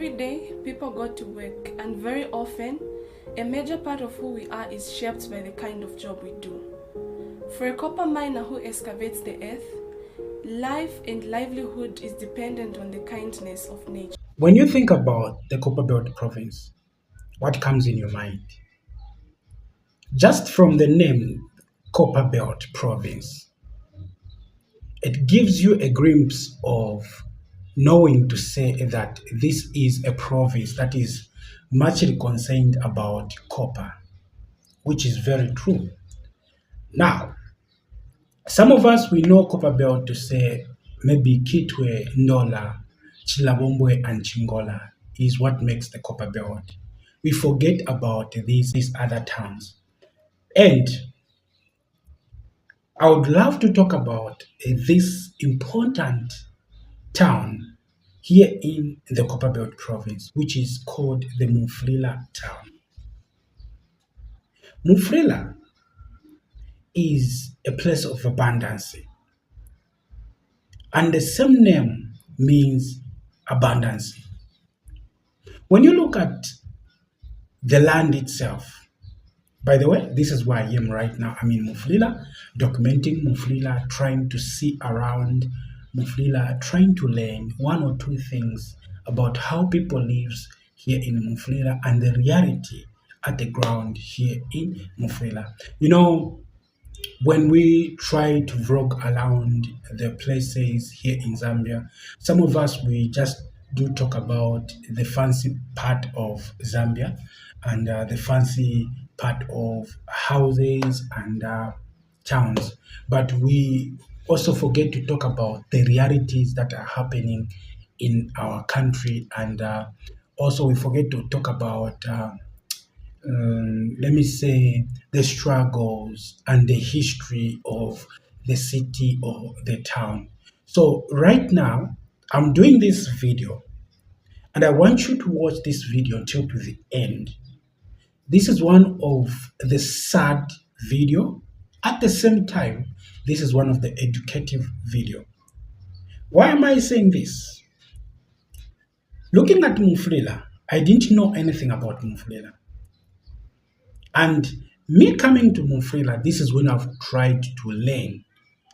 Every day, people go to work, and very often, a major part of who we are is shaped by the kind of job we do. For a copper miner who excavates the earth, life and livelihood is dependent on the kindness of nature. When you think about the Copperbelt province, what comes in your mind? Just from the name Copperbelt province, it gives you a glimpse of knowing to say that this is a province that is muchly concerned about copper, which is very true. Now, some of us, we know Copperbelt to say maybe Kitwe, Ndola, Chilabombwe, and Chingola is what makes the Copperbelt. We forget about these other towns. And I would love to talk about this important town here in the Copperbelt province, which is called the MUFULIRA town. MUFULIRA is a place of abundance, and the same name means abundance. When you look at the land itself, by the way, this is where I am right now. I'm in MUFULIRA, documenting MUFULIRA, trying to see around MUFULIRA, trying to learn one or two things about how people live here in MUFULIRA and the reality at the ground here in MUFULIRA. You know, when we try to vlog around the places here in Zambia, some of us, we just do talk about the fancy part of Zambia and the fancy part of houses and towns, but we also forget to talk about the realities that are happening in our country, and also we forget to talk about let me say, the struggles and the history of the city or the town. So right now, I'm doing this video, and I want you to watch this video until to the end. This is one of the sad video. At the same time, this is one of the educative video. Why am I saying this? Looking at MUFULIRA, I didn't know anything about MUFULIRA. And me coming to MUFULIRA, this is when I've tried to learn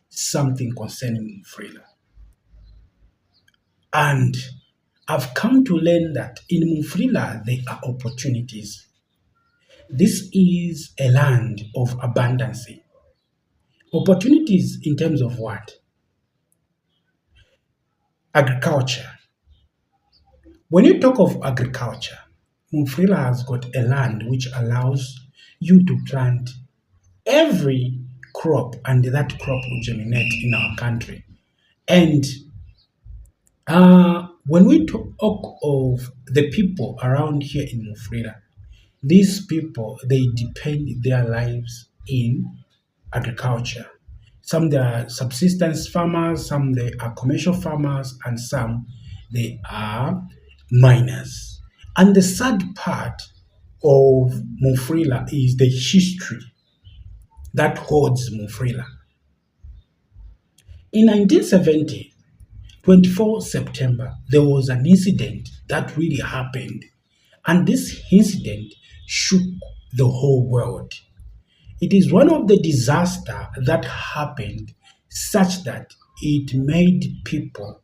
something concerning MUFULIRA. And I've come to learn that in MUFULIRA, there are opportunities. This is a land of abundance. Opportunities in terms of what? Agriculture. When you talk of agriculture, MUFULIRA has got a land which allows you to plant every crop, and that crop will germinate in our country. And when we talk of the people around here in MUFULIRA, these people, they depend their lives in agriculture. Some they are subsistence farmers, some they are commercial farmers, and some they are miners. And the sad part of MUFULIRA is the history that holds MUFULIRA. In 1970, 24 September, there was an incident that really happened, and this incident shook the whole world. It is one of the disasters that happened such that it made people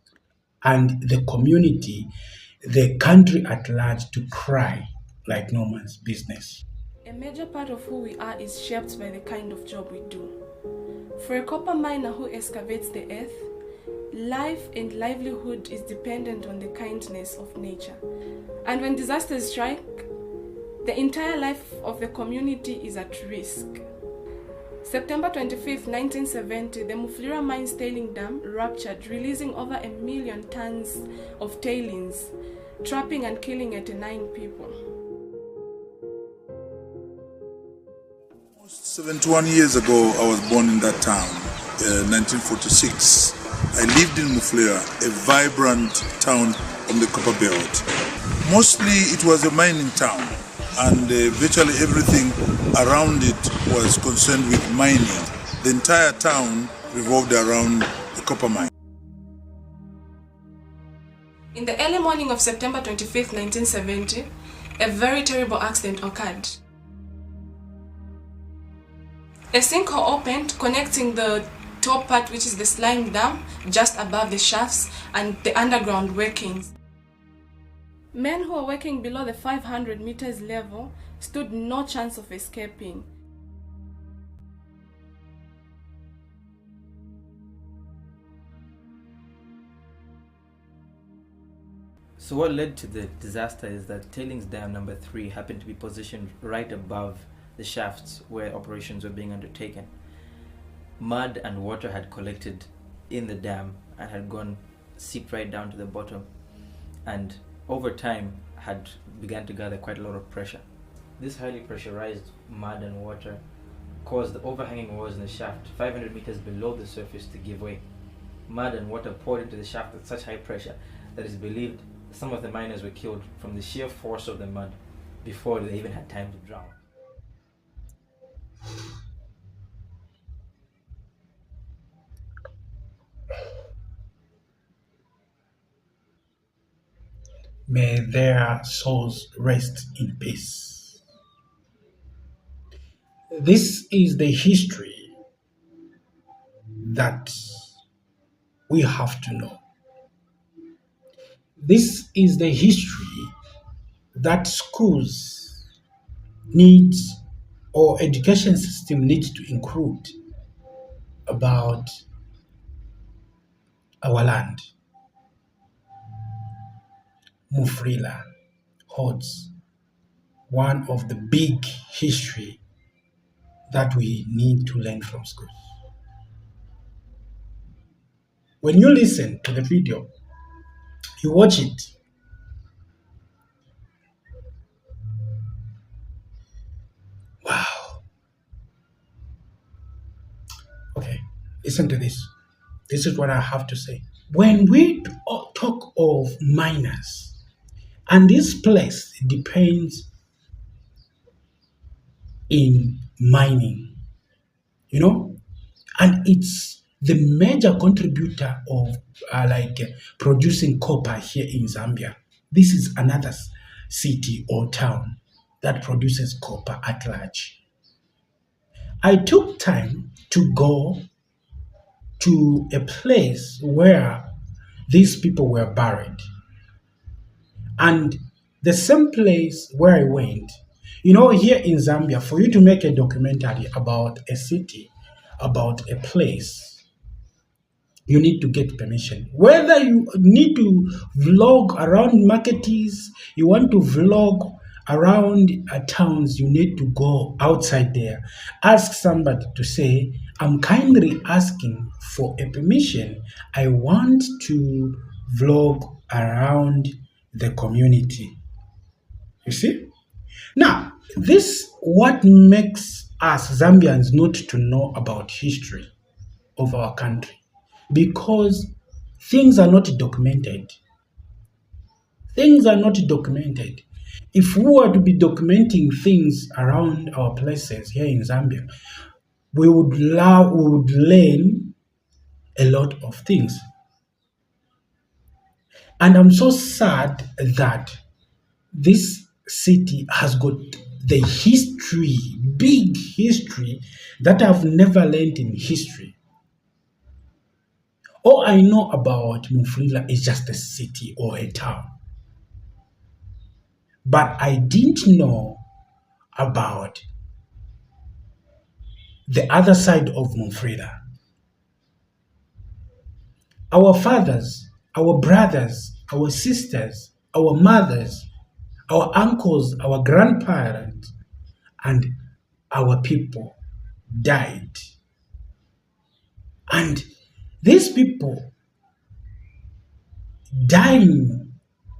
and the community, the country at large, to cry like no man's business. A major part of who we are is shaped by the kind of job we do. For a copper miner who excavates the earth, life and livelihood is dependent on the kindness of nature. And when disasters strike, the entire life of the community is at risk. September 25, 1970, the MUFULIRA mine's tailing dam ruptured, releasing over 1 million tons of tailings, trapping and killing 89 people. 71 years ago, I was born in that town, 1946. I lived in MUFULIRA, a vibrant town on the Copperbelt. Mostly it was a mining town, and virtually everything around it was concerned with mining. The entire town revolved around the copper mine. In the early morning of September 25th, 1970, a very terrible accident occurred. A sinkhole opened, connecting the top part, which is the slime dam, just above the shafts, and the underground workings. Men who were working below the 500 meters level stood no chance of escaping. So what led to the disaster is that tailings dam number 3 happened to be positioned right above the shafts where operations were being undertaken. Mud and water had collected in the dam and had seeped right down to the bottom, and over time had begun to gather quite a lot of pressure. This highly pressurized mud and water caused the overhanging walls in the shaft 500 meters below the surface to give way. Mud and water poured into the shaft at such high pressure that it is believed some of the miners were killed from the sheer force of the mud before they even had time to drown. May their souls rest in peace. This is the history that we have to know. This is the history that schools needs or education system needs to include about our land. MUFULIRA holds one of the big history that we need to learn from schools. When you listen to the video, you watch it, wow. Okay, listen to this. This is what I have to say. When we talk of miners, and this place depends in mining, and it's the major contributor of producing copper here in Zambia. This is another city or town that produces copper at large. I took time to go to a place where these people were buried. And the same place where I went, here in Zambia, for you to make a documentary about a city, about a place, you need to get permission. Whether you need to vlog around markets, you want to vlog around towns, you need to go outside there. Ask somebody to say, I'm kindly asking for a permission. I want to vlog around the community. You see? Now, this what makes us Zambians not to know about history of our country, because things are not documented. Things are not documented. If we were to be documenting things around our places here in Zambia, we would learn a lot of things. And I'm so sad that this city has got the history, big history, that I've never learned in history. All I know about MUFULIRA is just a city or a town. But I didn't know about the other side of MUFULIRA. Our fathers, our brothers, our sisters, our mothers, our uncles, our grandparents, and our people died. And these people dying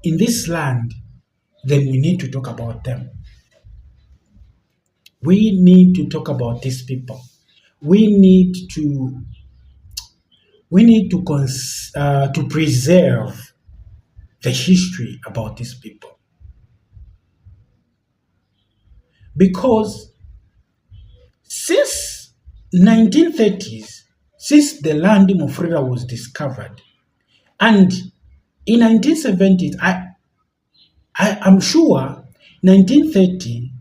in this land, then we need to talk about them. We need to talk about these people. We need to preserve the history about these people. Because since 1930s, since the land MUFULIRA was discovered, and In 1970s, I'm sure 1930,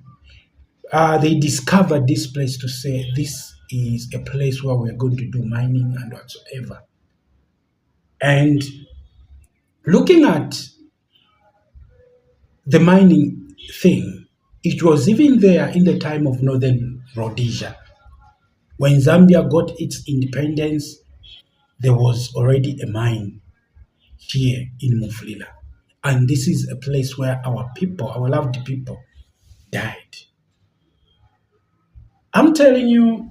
they discovered this place to say this is a place where we're going to do mining and whatsoever. And looking at the mining thing, it was even there in the time of Northern Rhodesia. When Zambia got its independence, there was already a mine here in MUFULIRA. And this is a place where our people, our loved people, died. I'm telling you,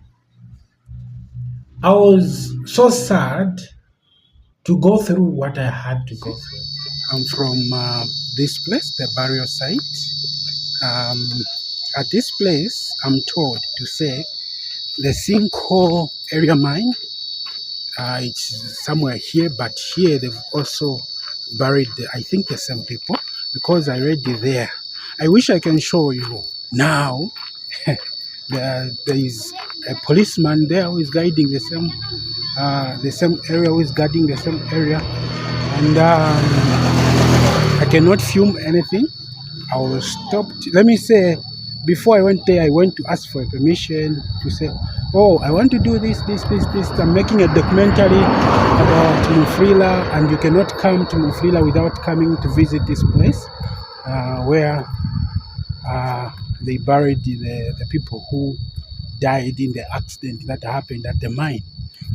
I was so sad to go through what I had to go through. I'm from this place, the burial site. At this place, I'm told to say the sinkhole area mine. It's somewhere here, but here they've also buried, I think, the same people, because I read it there. I wish I can show you now. There is a policeman there who is guiding the same area, who is guarding the same area, and I cannot film anything. I was stopped. Let me say, before I went there, I went to ask for permission to say, oh, I want to do this. I'm making a documentary about MUFULIRA, and you cannot come to MUFULIRA without coming to visit this place where they buried the people who died in the accident that happened at the mine.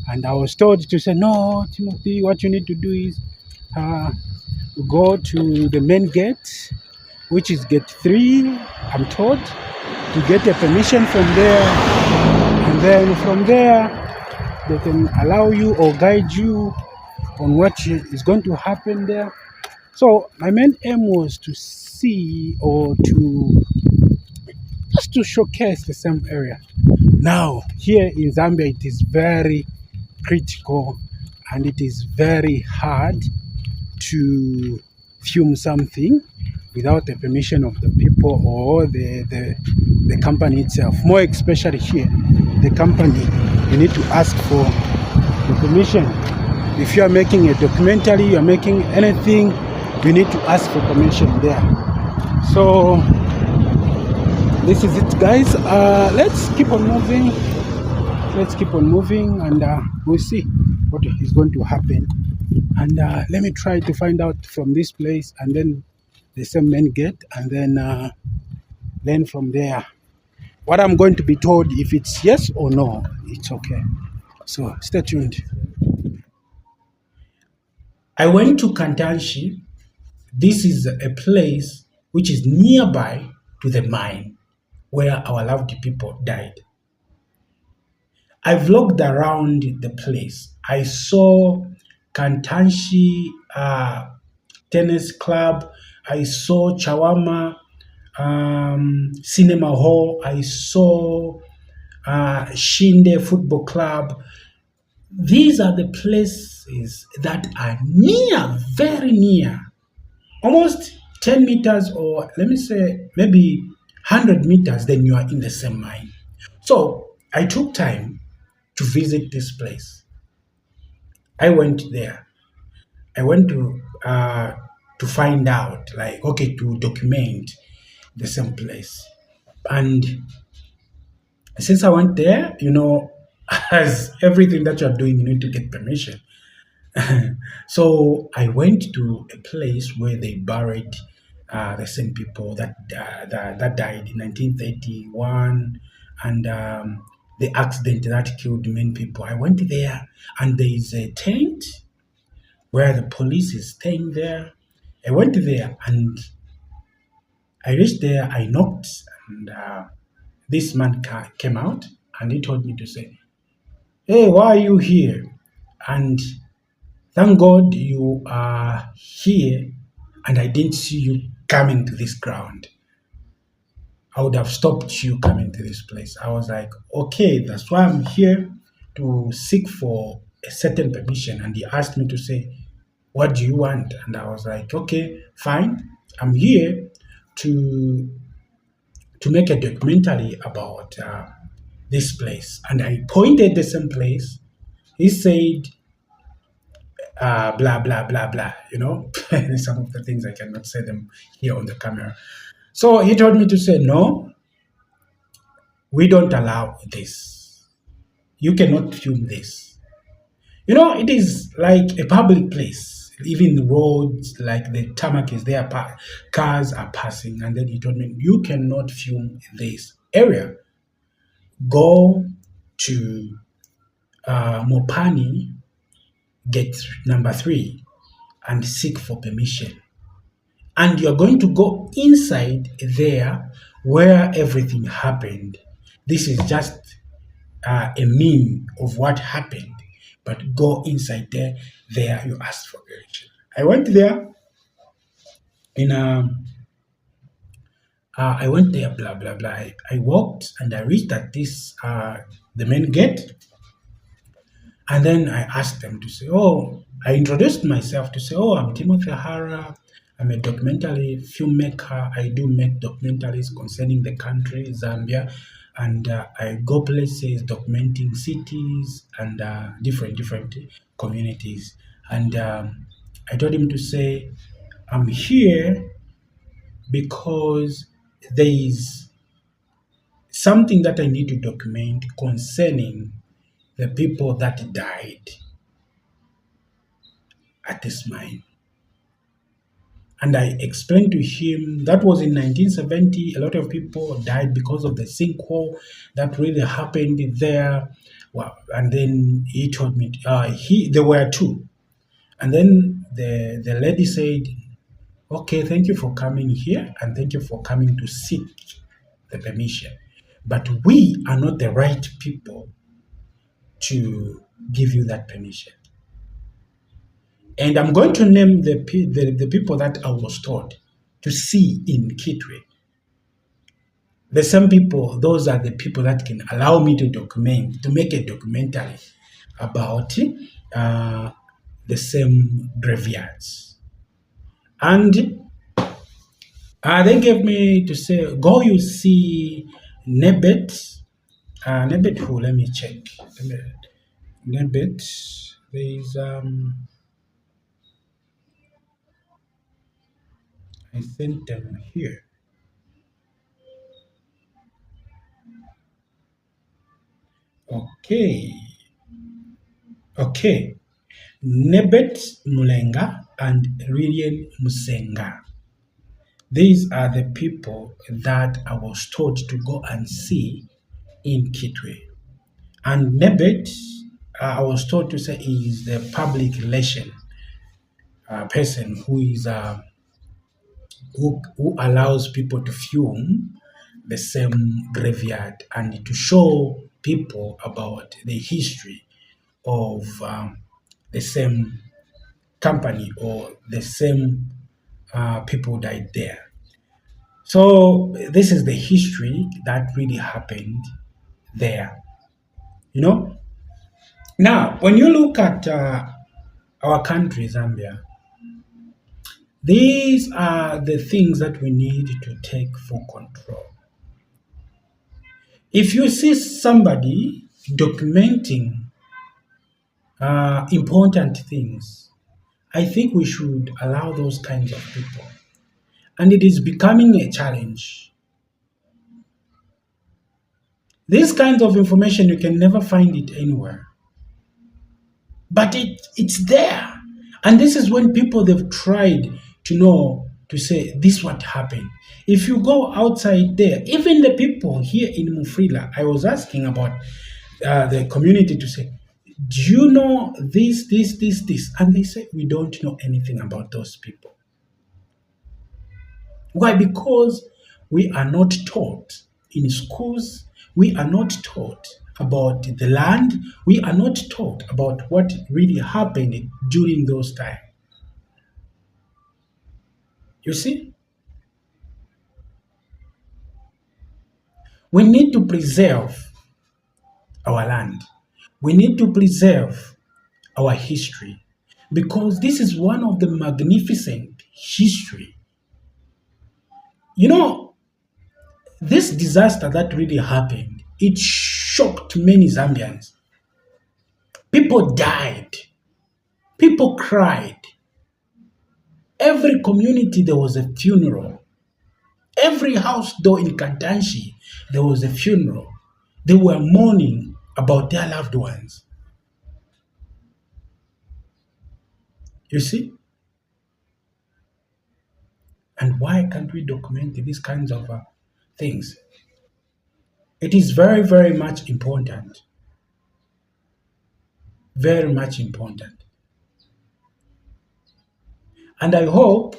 And I was told to say, no, Timothy, what you need to do is go to the main gate, which is gate 3, I'm told, to get a permission from there. And then from there, they can allow you or guide you on what is going to happen there. So my main aim was to see, or just to showcase the same area. Now, here in Zambia, it is very critical and it is very hard to film something without the permission of the people or the company itself. More especially here, the company, you need to ask for the permission. If you are making a documentary, you are making anything, you need to ask for permission there. So this is it, guys. Let's keep on moving. And we'll see what is going to happen. And let me try to find out from this place, and then the same main gate, and then from there, what I'm going to be told, if it's yes or no, it's okay. So stay tuned. I went to Kantanshi. This is a place which is nearby to the mine where our loved people died. I vlogged around the place. I saw Kantanshi tennis club. I saw Chawama cinema hall. I saw Shinde football club. These are the places that are near, very near, almost 10 meters, or let me say maybe 100 meters, then you are in the same mine. So I took time to visit this place. I went there. I went to find out, like, okay, to document the same place. And since I went there, as everything that you're doing, you need to get permission. So I went to a place where they buried the same people that died in 1931, and the accident that killed many people. I went there, and there is a tent where the police is staying there. I went there, and I reached there. I knocked, and this man came out, and he told me to say, "Hey, why are you here?" And thank God you are here, and I didn't see you coming to this ground. I would have stopped you coming to this place. I was like, okay, that's why I'm here, to seek for a certain permission. And he asked me to say, what do you want? And I was like, okay, fine. I'm here to make a documentary about this place. And I pointed the same place. He said, blah blah blah blah. Some of the things I cannot say them here on the camera. So he told me to say no, we don't allow this. You cannot film this. It is like a public place. Even the roads, like the tarmac is there, cars are passing. And then he told me, you cannot film this area. Go to Mopani, gate number 3, and seek for permission. And you're going to go inside there where everything happened. This is just a meme of what happened, but go inside there you ask for permission. I went there I went there, blah blah blah. I walked and I reached at this the main gate, and then I asked them to say, oh, I introduced myself to say, oh, I'm Timothy Hara. I'm a documentary filmmaker. I do make documentaries concerning the country, Zambia, and I go places documenting cities and different communities. And I told him to say, I'm here because there is something that I need to document concerning the people that died at this mine. And I explained to him that was in 1970. A lot of people died because of the sinkhole that really happened there. Well, and then he told me there were 2. And then the lady said, okay, thank you for coming here and thank you for coming to seek the permission. But we are not the right people to give you that permission. And I'm going to name the people that I was taught to see in Kitwe. The same people, those are the people that can allow me to make a documentary about the same graveyards. And they gave me to say, go you see Nebet. Nebet who? Let me check. Nebet, there is I sent them here. Okay. Nebet Mulenga and Lilian Musenga. These are the people that I was taught to go and see in Kitwe. And Nebet, I was taught to say, is the public relation person who is who allows people to film the same graveyard and to show people about the history of the same company or the same people died there. So this is the history that really happened there. Now, when you look at our country, Zambia, these are the things that we need to take full control. If you see somebody documenting important things, I think we should allow those kinds of people. And it is becoming a challenge. These kinds of information, you can never find it anywhere. But it's there. And this is when people, they've tried to know, to say, this what happened. If you go outside there, even the people here in MUFULIRA, I was asking about the community to say, do you know this? And they say, we don't know anything about those people. Why? Because we are not taught in schools. We are not taught about the land. We are not taught about what really happened during those times. You see? We need to preserve our land. We need to preserve our history, because this is one of the magnificent history. This disaster that really happened, it shocked many Zambians. People died. People cried. Every community, there was a funeral. Every house door in Kantanshi, there was a funeral. They were mourning about their loved ones. You see? And why can't we document these kinds of things? It is very, very much important. Very much important. And I hope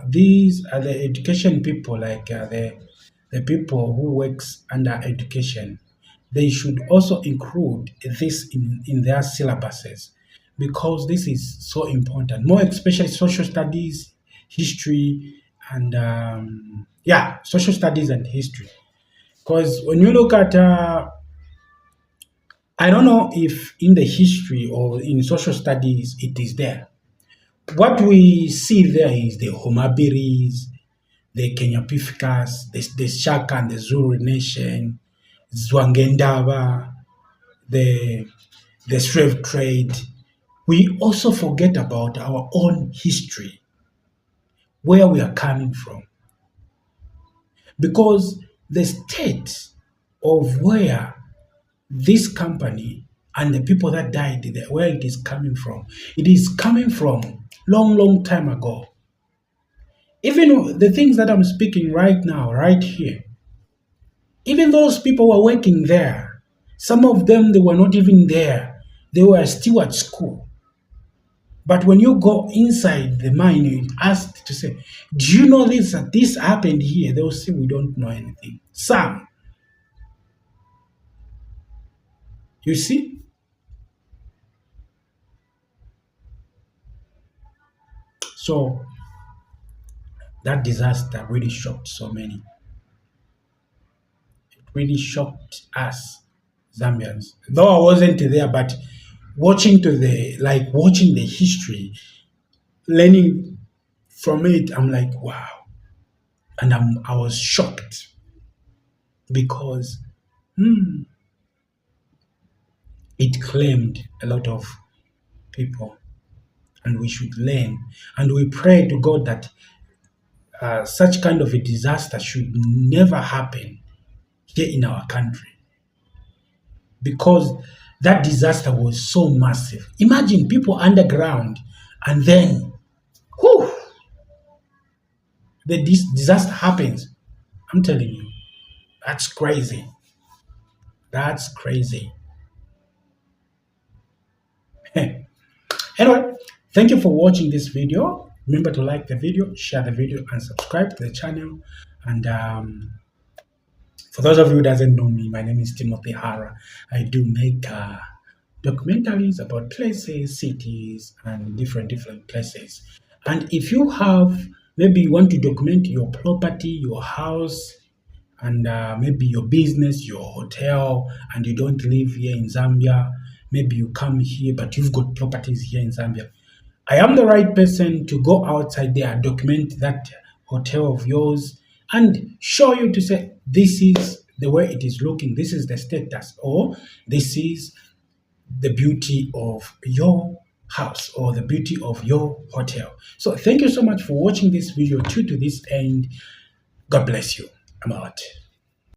these are the education people, like the people who works under education, they should also include this in their syllabuses, because this is so important, more especially social studies, history, and social studies and history. Because when you look at, I don't know if in the history or in social studies it is there. What we see there is the Homabiris, the Kenyapificas, the Shaka and the Zulu nation, Zwangendaba, the slave trade. We also forget about our own history, where we are coming from. Because the state of where this company and the people that died, where it is coming from long, long time ago. Even the things that I'm speaking right now, right here, even those people were working there. Some of them, they were not even there. They were still at school. But when you go inside the mine, you ask to say, do you know this? That this happened here? They will say, we don't know anything. Some. You see? So, that disaster really shocked so many. It really shocked us, Zambians. Though I wasn't there, but watching the history, learning from it, I'm like, wow. And I was shocked because it claimed a lot of people, and we should learn. And we pray to God that such kind of a disaster should never happen here in our country, because that disaster was so massive. Imagine people underground, and then, whew, this disaster happens. I'm telling you, that's crazy. That's crazy. Anyway, thank you for watching this video. Remember to like the video, share the video, and subscribe to the channel. And for those of you who doesn't know me, my name is Timothy Hara. I do make documentaries about places, cities, and different places. And if you have, maybe you want to document your property, your house, and maybe your business, your hotel, and you don't live here in Zambia, maybe you come here, but you've got properties here in Zambia, I am the right person to go outside there and document that hotel of yours and show you to say, this is the way it is looking, this is the status, or this is the beauty of your house or the beauty of your hotel. So thank you so much for watching this video to this end. God bless you. I'm out.